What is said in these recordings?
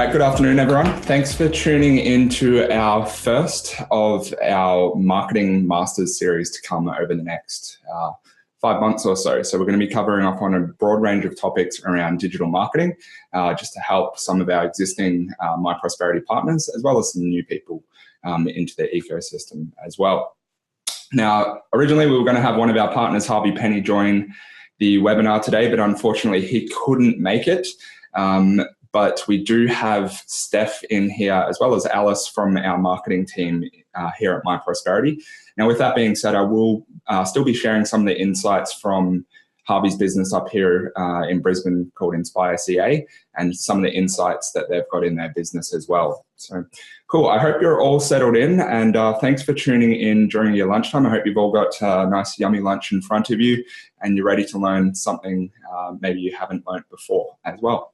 right, good afternoon, everyone. Thanks for tuning into our first of our Marketing Masters series to come over the next 5 months or so. So we're going to be covering up on a broad range of topics around digital marketing, just to help some of our existing My Prosperity partners, as well as some new people into their ecosystem as well. Now, originally we were going to have one of our partners, Harvey Penny, join the webinar today, but unfortunately he couldn't make it. But we do have Steph in here, as well as Alice from our marketing team here at My Prosperity. Now, with that being said, I will still be sharing some of the insights from Harvey's business up here in Brisbane called Inspire CA, and some of the insights that they've got in their business as well. So cool. I hope you're all settled in, and thanks for tuning in during your lunchtime. I hope you've all got a nice yummy lunch in front of you and you're ready to learn something maybe you haven't learned before as well.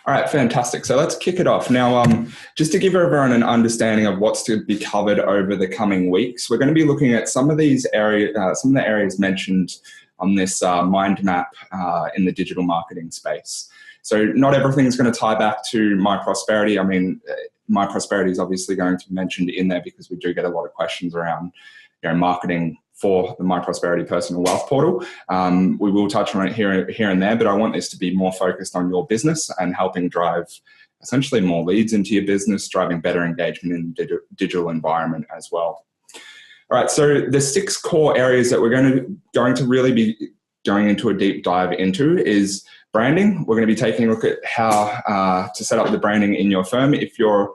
All right, fantastic. So let's kick it off. Now, just to give everyone an understanding of what's to be covered over the coming weeks, we're going to be looking at some of these areas, some of the areas mentioned on this mind map in the digital marketing space. So not everything's going to tie back to My Prosperity. I mean, My Prosperity is obviously going to be mentioned in there because we do get a lot of questions around, marketing for the My Prosperity Personal Wealth Portal. We will touch on it here and there, but I want this to be more focused on your business and helping drive essentially more leads into your business, driving better engagement in the digital environment as well. All right, so the 6 core areas that we're going to really be going into a deep dive into is branding. We're going to be taking a look at how to set up the branding in your firm. If you're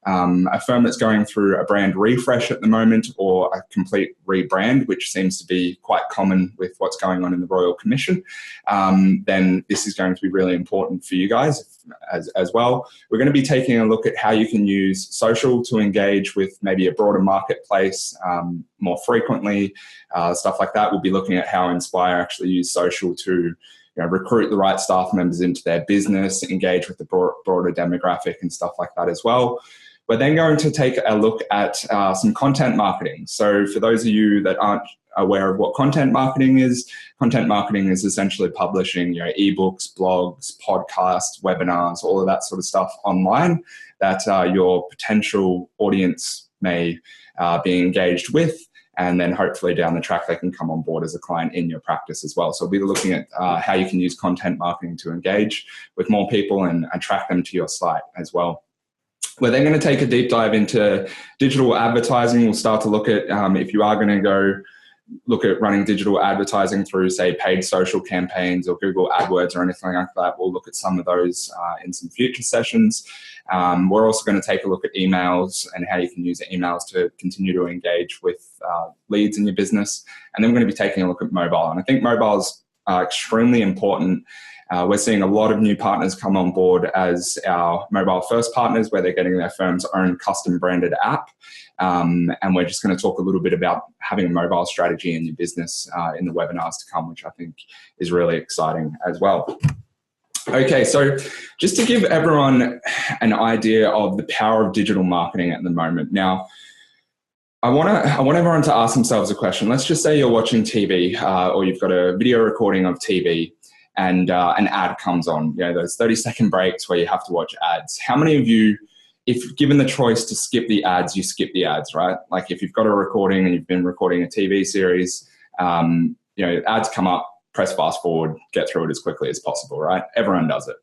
a firm that's going through a brand refresh at the moment, or a complete rebrand, which seems to be quite common with what's going on in the Royal Commission, then this is going to be really important for you guys as well. We're going to be taking a look at how you can use social to engage with maybe a broader marketplace more frequently, stuff like that. We'll be looking at how Inspire actually use social to recruit the right staff members into their business, engage with the broader demographic and stuff like that as well. We're then going to take a look at some content marketing. So for those of you that aren't aware of what content marketing is essentially publishing ebooks, blogs, podcasts, webinars, all of that sort of stuff online that your potential audience may be engaged with. And then hopefully down the track, they can come on board as a client in your practice as well. So we'll be looking at how you can use content marketing to engage with more people and attract them to your site as well. We're then going to take a deep dive into digital advertising. We'll start to look at if you are going to go look at running digital advertising through, say, paid social campaigns or Google AdWords or anything like that. We'll look at some of those in some future sessions. We're also going to take a look at emails and how you can use emails to continue to engage with leads in your business. And then we're going to be taking a look at mobile. And I think mobile is extremely important. We're seeing a lot of new partners come on board as our mobile first partners, where they're getting their firm's own custom branded app. And we're just going to talk a little bit about having a mobile strategy in your business in the webinars to come, which I think is really exciting as well. Okay, so just to give everyone an idea of the power of digital marketing at the moment. Now, I want everyone to ask themselves a question. Let's just say you're watching TV or you've got a video recording of TV, and an ad comes on, those 30-second breaks where you have to watch ads. How many of you, if given the choice to skip the ads, you skip the ads, right? Like if you've got a recording and you've been recording a TV series, ads come up, press fast forward, get through it as quickly as possible, right? Everyone does it.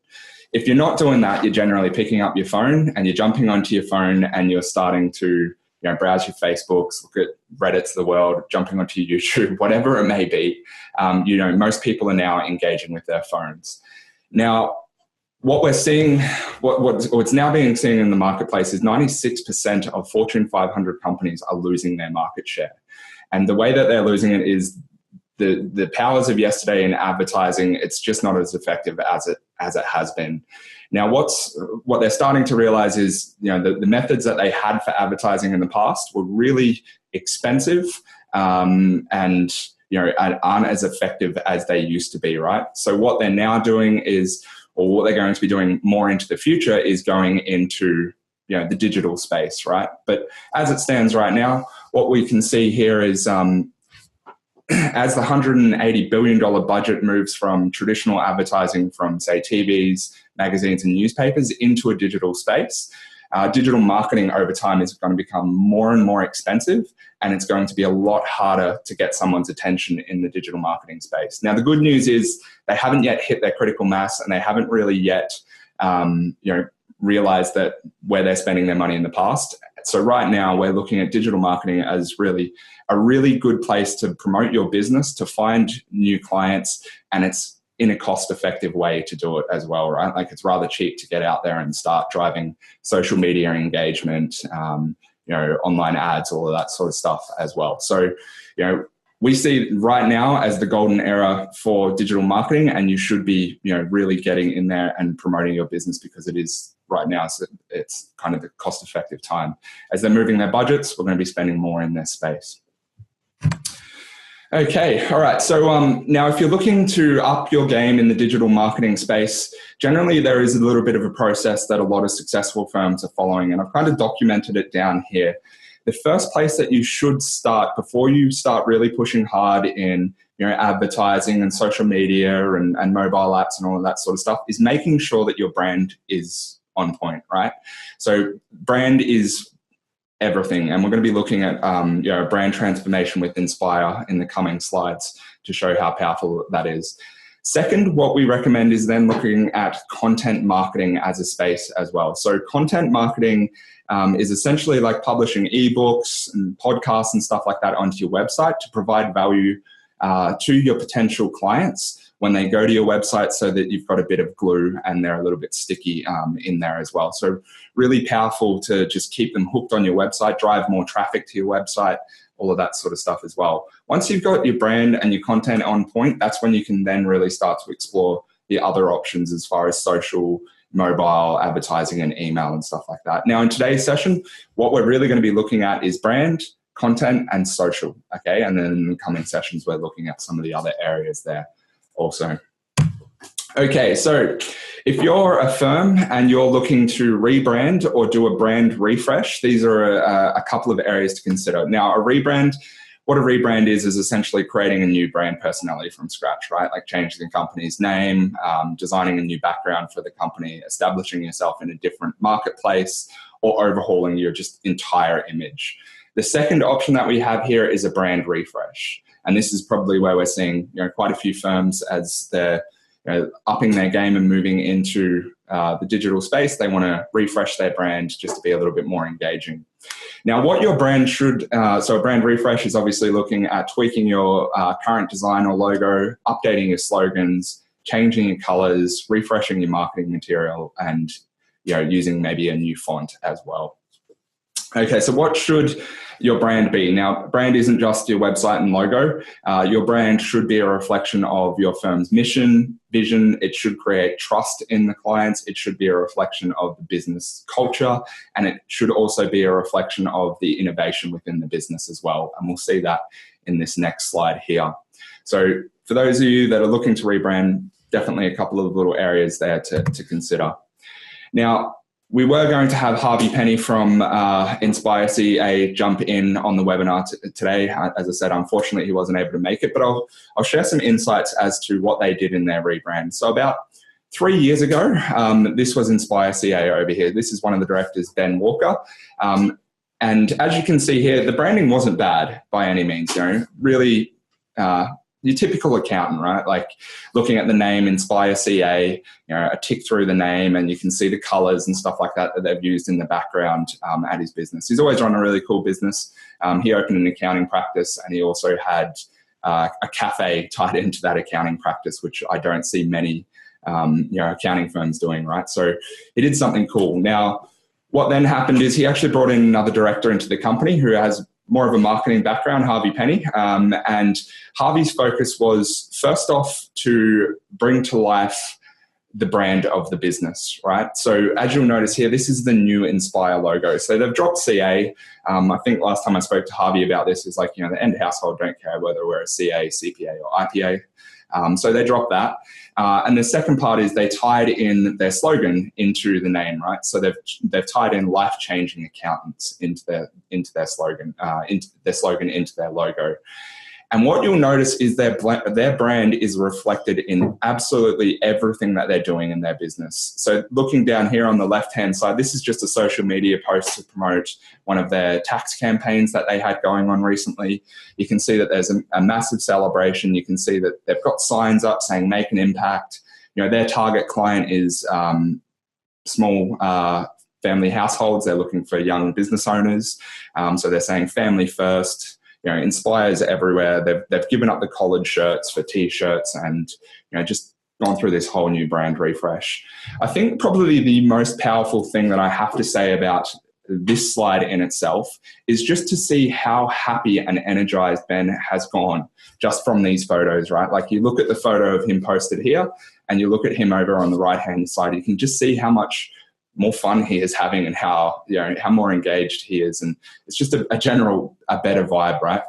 If you're not doing that, you're generally picking up your phone and you're jumping onto your phone and you're starting to browse your Facebooks, look at Reddits of the world, jumping onto YouTube, whatever it may be. Most people are now engaging with their phones. Now, what we're seeing, what's now being seen in the marketplace is 96% of Fortune 500 companies are losing their market share. And the way that they're losing it is the powers of yesterday in advertising. It's just not as effective as it has been. Now, what they're starting to realize is, the methods that they had for advertising in the past were really expensive and aren't as effective as they used to be, right? So what they're now doing is, or what they're going to be doing more into the future, is going into the digital space, right? But as it stands right now, what we can see here is as the $180 billion budget moves from traditional advertising from, say, TVs, magazines, and newspapers into a digital space, digital marketing over time is going to become more and more expensive, and it's going to be a lot harder to get someone's attention in the digital marketing space. Now, the good news is they haven't yet hit their critical mass, and they haven't really yet realized that where they're spending their money in the past. So right now we're looking at digital marketing as really a really good place to promote your business, to find new clients, and it's in a cost-effective way to do it as well, right? Like, it's rather cheap to get out there and start driving social media engagement, online ads, all of that sort of stuff as well. So, we see right now as the golden era for digital marketing, and you should be, really getting in there and promoting your business, because it is right now, so it's kind of the cost-effective time. As they're moving their budgets, we're going to be spending more in their space. Okay, all right. So now if you're looking to up your game in the digital marketing space, generally there is a little bit of a process that a lot of successful firms are following, and I've kind of documented it down here. The first place that you should start before you start really pushing hard in advertising and social media and mobile apps and all of that sort of stuff is making sure that your brand is on point, right? So brand is everything, and we're going to be looking at brand transformation with Inspire in the coming slides to show how powerful that is. Second, what we recommend is then looking at content marketing as a space as well. So content marketing is essentially like publishing ebooks and podcasts and stuff like that onto your website to provide value to your potential clients when they go to your website, so that you've got a bit of glue and they're a little bit sticky in there as well. So really powerful to just keep them hooked on your website, drive more traffic to your website, all of that sort of stuff as well. Once you've got your brand and your content on point, that's when you can then really start to explore the other options as far as social, mobile, advertising, and email and stuff like that. Now, in today's session, what we're really going to be looking at is brand, content, and social, okay? And then in the coming sessions, we're looking at some of the other areas there also. Okay, so if you're a firm and you're looking to rebrand or do a brand refresh, these are a couple of areas to consider. Now, what a rebrand is essentially creating a new brand personality from scratch, right? Like changing the company's name, designing a new background for the company, establishing yourself in a different marketplace, or overhauling your just entire image. The second option that we have here is a brand refresh. And this is probably where we're seeing quite a few firms as they're upping their game and moving into the digital space. They want to refresh their brand just to be a little bit more engaging. Now, what your brand should, so a brand refresh is obviously looking at tweaking your current design or logo, updating your slogans, changing your colors, refreshing your marketing material, and using maybe a new font as well. Okay, so what should your brand be? Now, brand isn't just your website and logo. Your brand should be a reflection of your firm's mission, vision. It should create trust in the clients. It should be a reflection of the business culture, and it should also be a reflection of the innovation within the business as well. And we'll see that in this next slide here. So for those of you that are looking to rebrand, definitely a couple of little areas there to consider. Now, we were going to have Harvey Penny from Inspire CA jump in on the webinar today. As I said, unfortunately, he wasn't able to make it, but I'll share some insights as to what they did in their rebrand. So about 3 years ago, this was Inspire CA over here. This is one of the directors, Ben Walker. And as you can see here, the branding wasn't bad by any means. Really your typical accountant, right? Like looking at the name Inspire CA, a tick through the name, and you can see the colors and stuff like that they've used in the background at his business. He's always run a really cool business. He opened an accounting practice, and he also had a cafe tied into that accounting practice, which I don't see many accounting firms doing, right? So he did something cool. Now, what then happened is he actually brought in another director into the company who has more of a marketing background, Harvey Penny. And Harvey's focus was, first off, to bring to life the brand of the business, right? So as you'll notice here, this is the new Inspire logo. So they've dropped CA. I think last time I spoke to Harvey about this, is like, the end household don't care whether we're a CA, CPA, or IPA. So they dropped that. And the second part is they tied in their slogan into the name, right? So they've tied in life-changing accountants into their slogan, into their logo. And what you'll notice is their brand is reflected in absolutely everything that they're doing in their business. So looking down here on the left-hand side, this is just a social media post to promote one of their tax campaigns that they had going on recently. You can see that there's a massive celebration. You can see that they've got signs up saying make an impact. Their target client is small family households. They're looking for young business owners. So they're saying family first. Inspires everywhere. They've given up the collared shirts for t-shirts and, just gone through this whole new brand refresh. I think probably the most powerful thing that I have to say about this slide in itself is just to see how happy and energized Ben has gone just from these photos, right? Like you look at the photo of him posted here and you look at him over on the right-hand side, you can just see how much more fun he is having and how more engaged he is. And it's just a better vibe, right?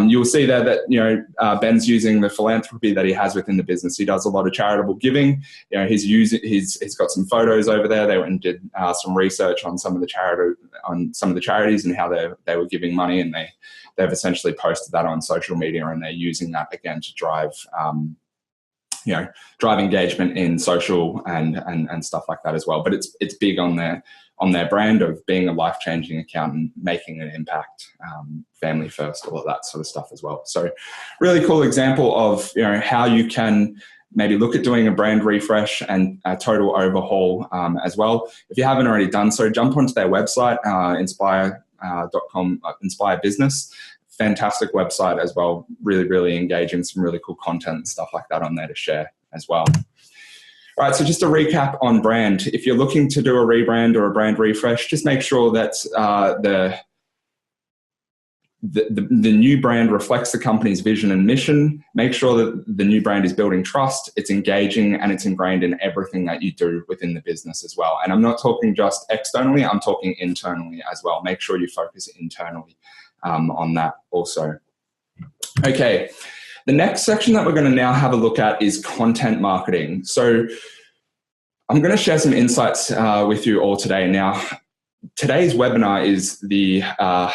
You'll see there that, Ben's using the philanthropy that he has within the business. He does a lot of charitable giving. He's got some photos over there. They went and did some research on some of the charities and how they were giving money, and they've essentially posted that on social media, and they're using that again to drive engagement in social and stuff like that as well. But it's big on their brand of being a life-changing account and making an impact, family first, all of that sort of stuff as well. So really cool example of how you can maybe look at doing a brand refresh and a total overhaul as well. If you haven't already done so, jump onto their website, inspire.com, Inspire Business. Fantastic website as well. Really, really engaging, some really cool content and stuff like that on there to share as well. All right, so just a recap on brand. If you're looking to do a rebrand or a brand refresh, just make sure that the new brand reflects the company's vision and mission. Make sure that the new brand is building trust, it's engaging, and it's ingrained in everything that you do within the business as well. And I'm not talking just externally, I'm talking internally as well. Make sure you focus internally on that also. Okay, the next section that we're going to now have a look at is content marketing. So I'm going to share some insights with you all today. Now, today's webinar is a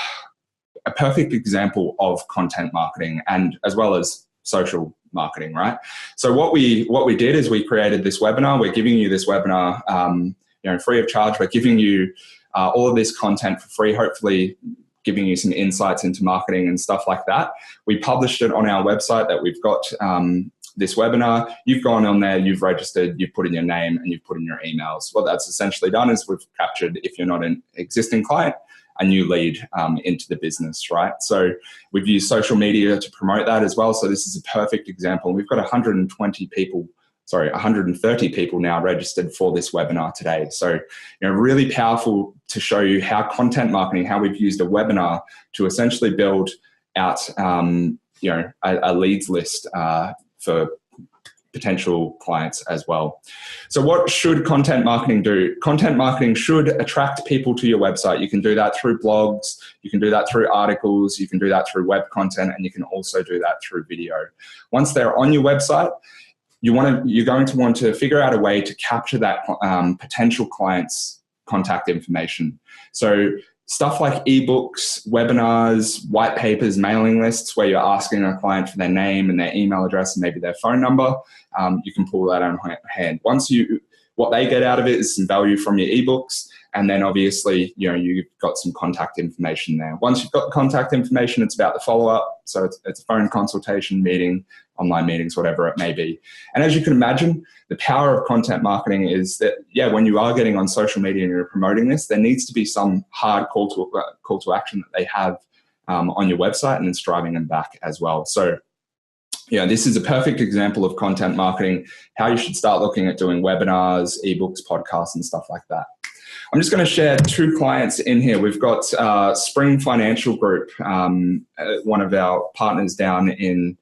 perfect example of content marketing and as well as social marketing, right? So what we did is we created this webinar. We're giving you this webinar free of charge. We're giving you all of this content for free, hopefully giving you some insights into marketing and stuff like that. We published it on our website that we've got this webinar. You've gone on there, you've registered, you've put in your name and you've put in your emails. What that's essentially done is we've captured, if you're not an existing client, a new lead into the business, right? So we've used social media to promote that as well. So this is a perfect example. We've got 130 people now registered for this webinar today. So, really powerful to show you how content marketing, how we've used a webinar to essentially build out, a leads list for potential clients as well. So what should content marketing do? Content marketing should attract people to your website. You can do that through blogs, you can do that through articles, you can do that through web content, and you can also do that through video. Once they're on your website, you're going to want to figure out a way to capture that potential client's contact information. So stuff like ebooks, webinars, white papers, mailing lists, where you're asking a client for their name and their email address and maybe their phone number, you can pull that on hand. What they get out of it is some value from your ebooks, and then obviously, you've got some contact information there. Once you've got the contact information, it's about the follow-up. So it's a phone consultation, meeting, online meetings, whatever it may be. And as you can imagine, the power of content marketing is that, when you are getting on social media and you're promoting this, there needs to be some hard call to action that they have on your website, and it's driving them back as well. So, this is a perfect example of content marketing, how you should start looking at doing webinars, ebooks, podcasts, and stuff like that. I'm just going to share two clients in here. We've got Spring Financial Group, one of our partners down in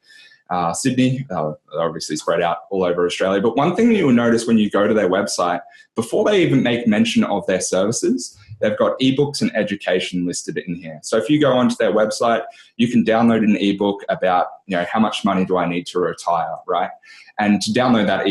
Sydney. They're obviously spread out all over Australia. But one thing that you'll notice when you go to their website, before they even make mention of their services, they've got ebooks and education listed in here. So if you go onto their website, you can download an ebook about, how much money do I need to retire, right? And to download that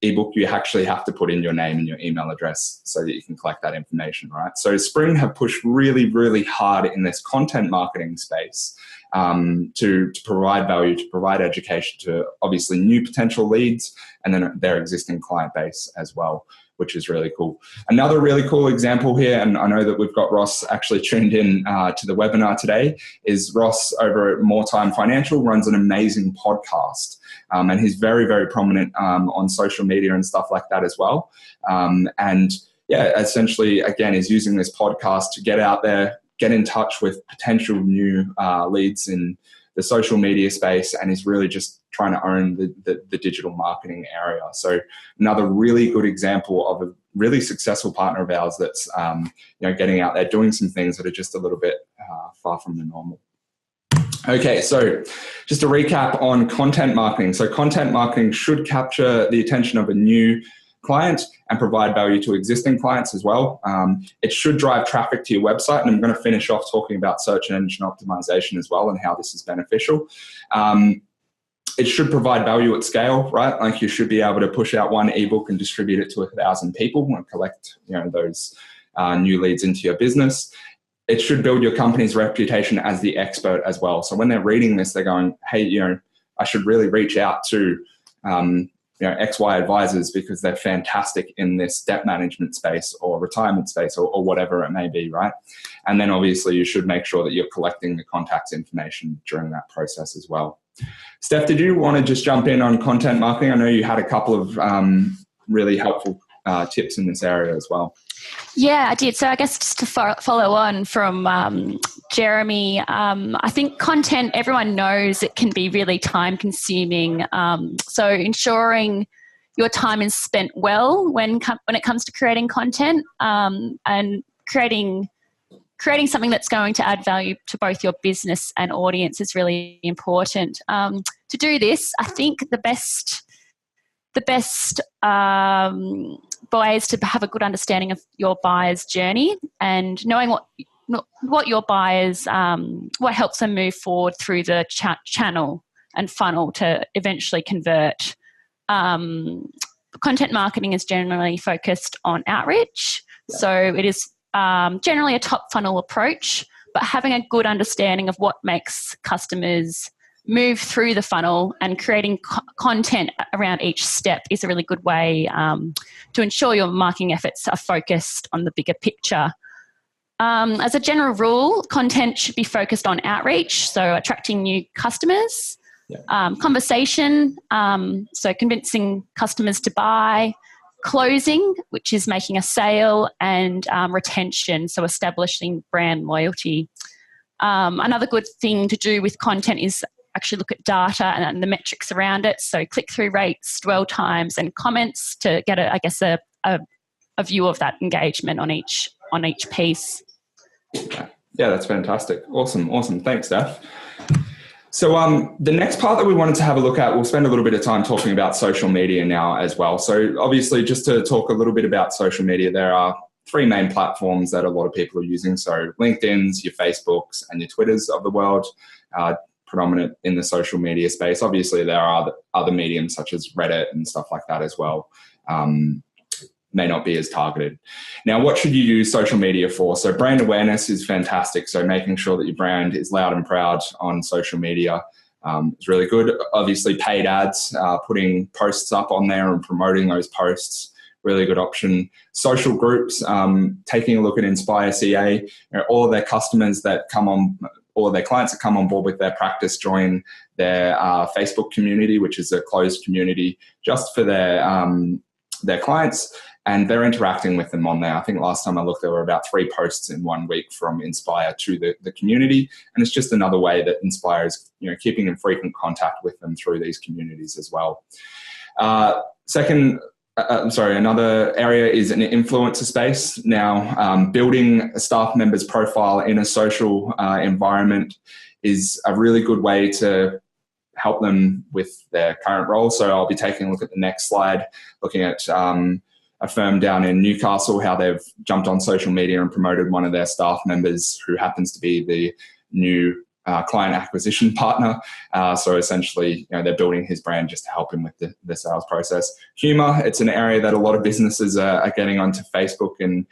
ebook, you actually have to put in your name and your email address so that you can collect that information, right? So Spring have pushed really, really hard in this content marketing space to provide value, to provide education to obviously new potential leads and then their existing client base as well, which is really cool. Another really cool example here, and I know that we've got Ross actually tuned in to the webinar today, is Ross over at More Time Financial runs an amazing podcast. And he's very, very prominent on social media and stuff like that as well. And yeah, essentially, again, is using this podcast to get out there, get in touch with potential new leads in the social media space, and is really just trying to own the digital marketing area. So another really good example of a really successful partner of ours that's getting out there, doing some things that are just a little bit far from the normal. Okay, so just to recap on content marketing. So content marketing should capture the attention of a new client and provide value to existing clients as well. It should drive traffic to your website, and I'm going to finish off talking about search engine optimization as well and how this is beneficial. It should provide value at scale, right? Like you should be able to push out one ebook and distribute it to 1,000 people and collect those new leads into your business. It should build your company's reputation as the expert as well. So when they're reading this, they're going, hey, I should really reach out to XY advisors because they're fantastic in this debt management space or retirement space or whatever it may be, right? And then obviously you should make sure that you're collecting the contacts information during that process as well. Steph, did you want to just jump in on content marketing? I know you had a couple of really helpful tips in this area as well. Yeah, I did. So I guess just to follow on from Jeremy, I think content, everyone knows it can be really time consuming. So ensuring your time is spent well when it comes to creating content and creating something that's going to add value to both your business and audience is really important. To do this, I think the best way is to have a good understanding of your buyer's journey and knowing what your buyers, what helps them move forward through the channel and funnel to eventually convert. Content marketing is generally focused on outreach. Yeah. So it is generally a top funnel approach, but having a good understanding of what makes customers move through the funnel and creating content around each step is a really good way to ensure your marketing efforts are focused on the bigger picture. As a general rule, content should be focused on outreach, so attracting new customers, conversation, so convincing customers to buy, closing, which is making a sale, and retention, so establishing brand loyalty. Another good thing to do with content is actually look at data and the metrics around it. So click-through rates, dwell times, and comments to get a view of that engagement on each piece. Yeah, that's fantastic. Awesome. Thanks, Steph. So the next part that we wanted to have a look at, we'll spend a little bit of time talking about social media now as well. So obviously, just to talk a little bit about social media, there are three main platforms that a lot of people are using. So LinkedIn's, your Facebooks, and your Twitters of the world. Predominant in the social media space. Obviously, there are other mediums such as Reddit and stuff like that as well. May not be as targeted. Now, what should you use social media for? So brand awareness is fantastic. So making sure that your brand is loud and proud on social media is really good. Obviously, paid ads, putting posts up on there and promoting those posts, really good option. Social groups, taking a look at Inspire CA, all of their customers that come on, all of their clients that come on board with their practice join their Facebook community, which is a closed community just for their clients, and they're interacting with them on there. I think last time I looked, there were about 3 posts in 1 week from Inspire to the community, and it's just another way that Inspire is keeping in frequent contact with them through these communities as well. Another area is an influencer space. Now, building a staff member's profile in a social environment is a really good way to help them with their current role. So I'll be taking a look at the next slide, looking at a firm down in Newcastle, how they've jumped on social media and promoted one of their staff members who happens to be the new client acquisition partner. So essentially, they're building his brand just to help him with the sales process. Humor, it's an area that a lot of businesses are getting onto Facebook and,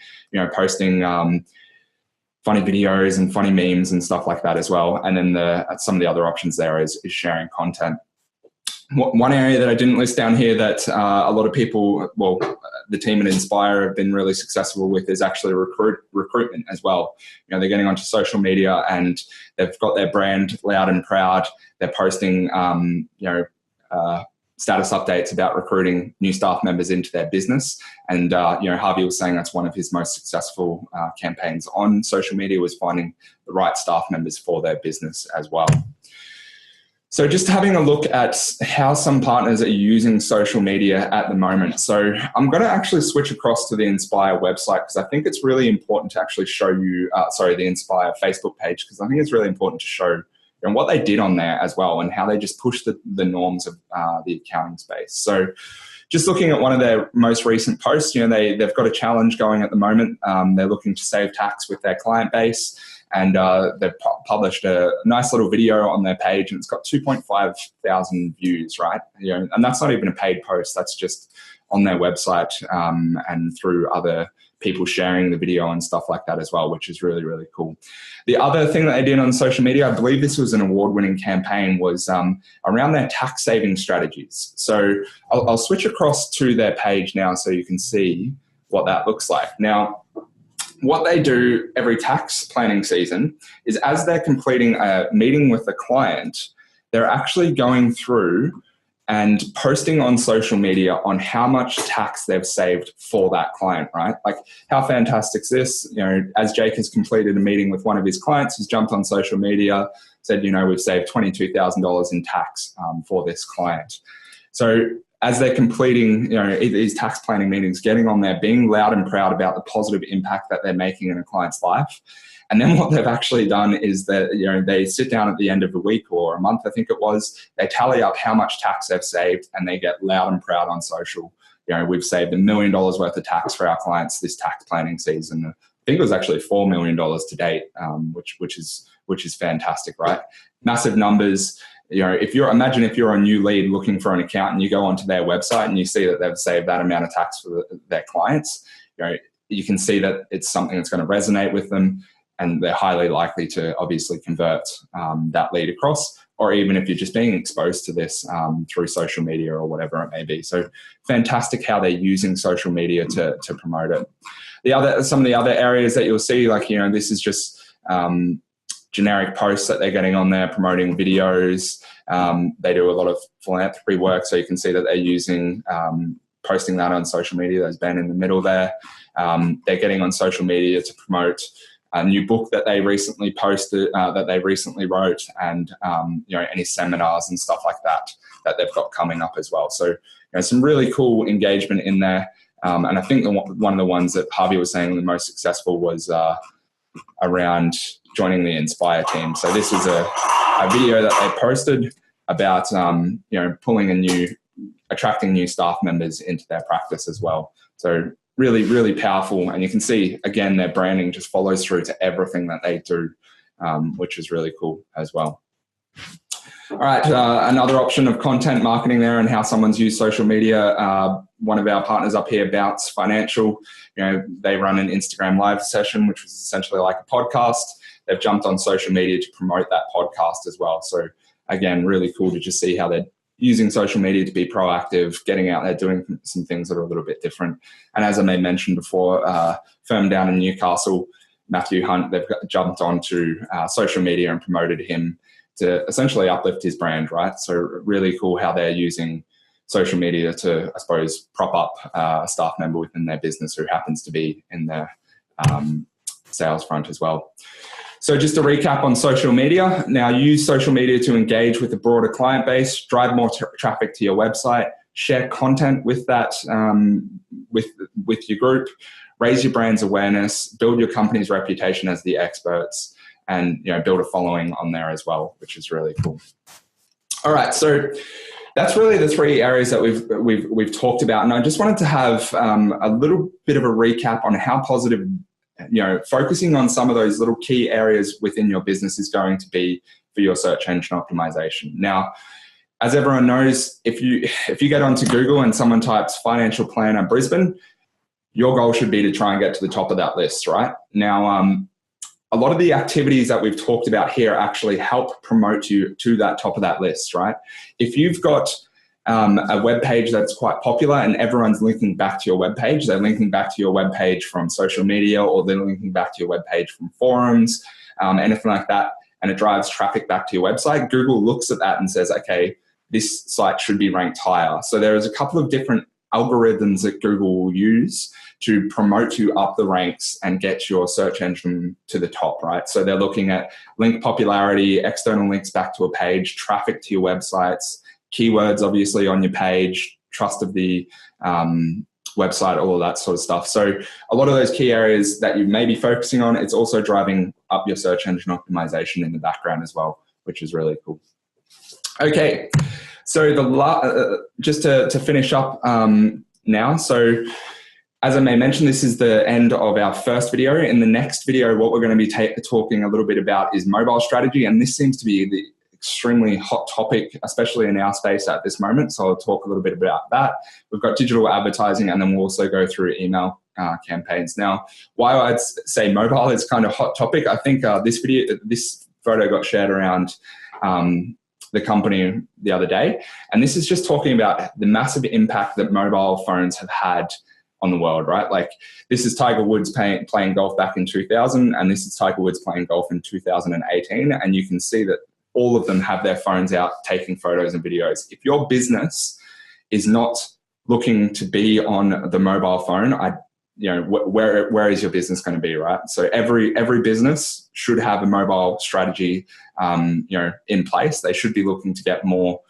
posting funny videos and funny memes and stuff like that as well. And then some of the other options there is sharing content. One area that I didn't list down here that a lot of people, well, the team at Inspire have been really successful with is actually recruitment as well. You know, they're getting onto social media and they've got their brand loud and proud. They're posting, status updates about recruiting new staff members into their business. And, Harvey was saying that's one of his most successful campaigns on social media, was finding the right staff members for their business as well. So just having a look at how some partners are using social media at the moment. So I'm going to actually switch across to the Inspire website because I think it's really important to actually show you, the Inspire Facebook page, because I think it's really important to show what they did on there as well and how they just pushed the norms of the accounting space. So just looking at one of their most recent posts, they've got a challenge going at the moment. They're looking to save tax with their client base. And they've published a nice little video on their page, and it's got 2.5 thousand views, right? And that's not even a paid post. That's just on their website and through other people sharing the video and stuff like that as well, which is really, really cool. The other thing that they did on social media, I believe this was an award-winning campaign, was around their tax saving strategies. So I'll switch across to their page now so you can see what that looks like. Now, what they do every tax planning season is, as they're completing a meeting with a client, they're actually going through and posting on social media on how much tax they've saved for that client, right? Like, how fantastic is this? As Jake has completed a meeting with one of his clients, he's jumped on social media, said, we've saved $22,000 in tax for this client. So as they're completing, these tax planning meetings, getting on there, being loud and proud about the positive impact that they're making in a client's life. And then what they've actually done is that, they sit down at the end of a week or a month, I think it was, they tally up how much tax they've saved, and they get loud and proud on social. We've saved $1 million worth of tax for our clients this tax planning season. I think it was actually $4 million to date, which is fantastic, right? Massive numbers. If you're a new lead looking for an accountant, you go onto their website and you see that they've saved that amount of tax for their clients, you can see that it's something that's going to resonate with them, and they're highly likely to obviously convert that lead across, or even if you're just being exposed to this through social media or whatever it may be. So fantastic how they're using social media to promote it. Some of the other areas that you'll see, this is just generic posts that they're getting on there, promoting videos. They do a lot of philanthropy work, so you can see that they're using posting that on social media. There's Ben in the middle there. They're getting on social media to promote a new book that they recently posted, that they recently wrote, and any seminars and stuff like that they've got coming up as well. So some really cool engagement in there. And I think one of the ones that Harvey was saying the most successful was around joining the Inspire team. So this is a video that they posted about attracting new staff members into their practice as well. So really, really powerful. And you can see, again, their branding just follows through to everything that they do, which is really cool as well. All right, another option of content marketing there and how someone's used social media. One of our partners up here, Bounce Financial, they run an Instagram live session, which was essentially like a podcast. They've jumped on social media to promote that podcast as well. So again, really cool to just see how they're using social media to be proactive, getting out there, doing some things that are a little bit different. And as I may mention before, firm down in Newcastle, Matthew Hunt, they've jumped onto social media and promoted him to essentially uplift his brand, right? So really cool how they're using social media to, I suppose, prop up a staff member within their business who happens to be in their sales front as well. So just to recap on social media, now use social media to engage with a broader client base, drive more traffic to your website, share content with that, with your group, raise your brand's awareness, build your company's reputation as the experts, and build a following on there as well, which is really cool. All right, so that's really the three areas that we've talked about, and I just wanted to have a little bit of a recap on how positive, focusing on some of those little key areas within your business is going to be for your search engine optimization. Now, as everyone knows, if you get onto Google and someone types financial planner Brisbane, your goal should be to try and get to the top of that list, right? Now, a lot of the activities that we've talked about here actually help promote you to that top of that list, right? If you've got a web page that's quite popular and everyone's linking back to your web page, they're linking back to your web page from social media, or they're linking back to your web page from forums, anything like that, and it drives traffic back to your website, Google looks at that and says, okay, this site should be ranked higher. So there is a couple of different algorithms that Google will use to promote you up the ranks and get your search engine to the top, right? So they're looking at link popularity, external links back to a page, traffic to your websites, keywords obviously on your page, trust of the website, all of that sort of stuff. So a lot of those key areas that you may be focusing on, it's also driving up your search engine optimization in the background as well, which is really cool. Okay, so just to finish up now, so as I may mention, this is the end of our first video. In the next video, what we're going to be talking a little bit about is mobile strategy, and this seems to be the extremely hot topic, especially in our space at this moment. So I'll talk a little bit about that. We've got digital advertising, and then we'll also go through email campaigns. Now, why I'd say mobile is kind of hot topic, I think this photo got shared around the company the other day, and this is just talking about the massive impact that mobile phones have had on the world, right? Like, this is Tiger Woods playing golf back in 2000, and this is Tiger Woods playing golf in 2018, and you can see that all of them have their phones out taking photos and videos. If your business is not looking to be on the mobile phone, where is your business going to be, right? So every business should have a mobile strategy, in place. They should be looking to get more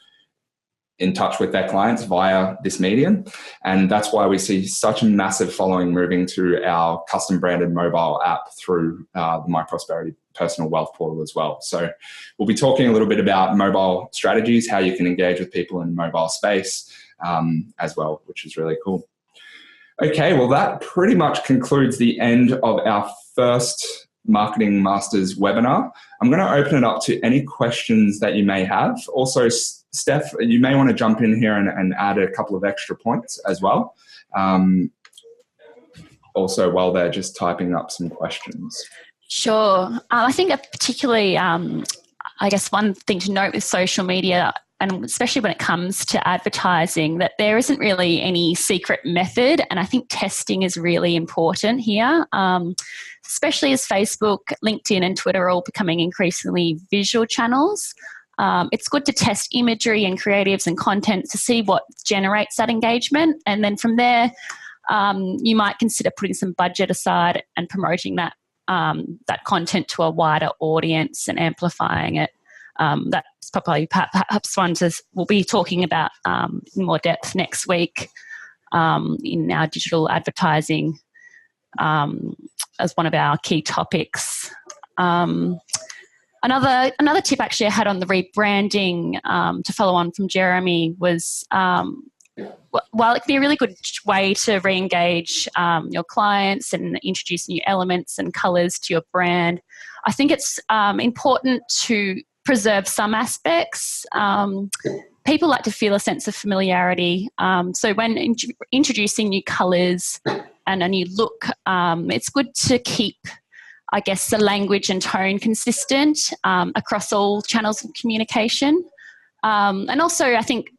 in touch with their clients via this medium. And that's why we see such a massive following moving to our custom branded mobile app through the My Prosperity personal wealth portal as well. So we'll be talking a little bit about mobile strategies, how you can engage with people in mobile space as well, which is really cool. Okay, well, that pretty much concludes the end of our first Marketing Masters webinar. I'm going to open it up to any questions that you may have. Also, Steph, you may want to jump in here and add a couple of extra points as well. Also, while they're just typing up some questions. Sure. I think particularly, I guess one thing to note with social media, and especially when it comes to advertising, that there isn't really any secret method. And I think testing is really important here, especially as Facebook, LinkedIn and Twitter are all becoming increasingly visual channels. It's good to test imagery and creatives and content to see what generates that engagement. And then from there, you might consider putting some budget aside and promoting that content to a wider audience and amplifying it. That's probably perhaps one we'll be talking about in more depth next week in our digital advertising as one of our key topics. Another tip actually I had on the rebranding to follow on from Jeremy was while it can be a really good way to re-engage your clients and introduce new elements and colours to your brand, I think it's important to preserve some aspects. People like to feel a sense of familiarity. So when introducing new colours and a new look, it's good to keep, I guess, the language and tone consistent across all channels of communication. And also, I think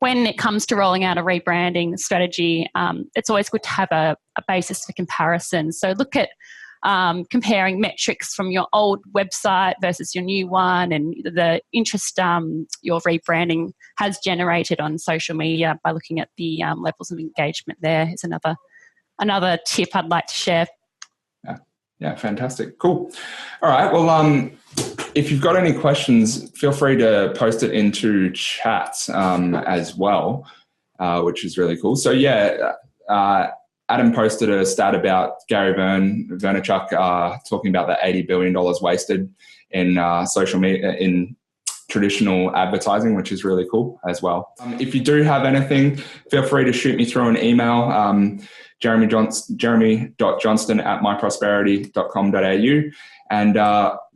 when it comes to rolling out a rebranding strategy, it's always good to have a basis for comparison. So look at comparing metrics from your old website versus your new one, and the interest your rebranding has generated on social media by looking at the levels of engagement there is another tip I'd like to share. Yeah, fantastic. Cool. All right. Well, if you've got any questions, feel free to post it into chat as well, which is really cool. So yeah, Adam posted a stat about Gary Vaynerchuk talking about the $80 billion wasted in social media, in traditional advertising, which is really cool as well. If you do have anything, feel free to shoot me through an email, jeremy.johnston@myprosperity.com.au, and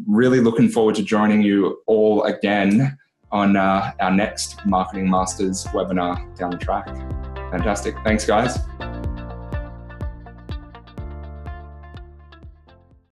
really looking forward to joining you all again on our next Marketing Masters webinar down the track. Fantastic. Thanks, guys.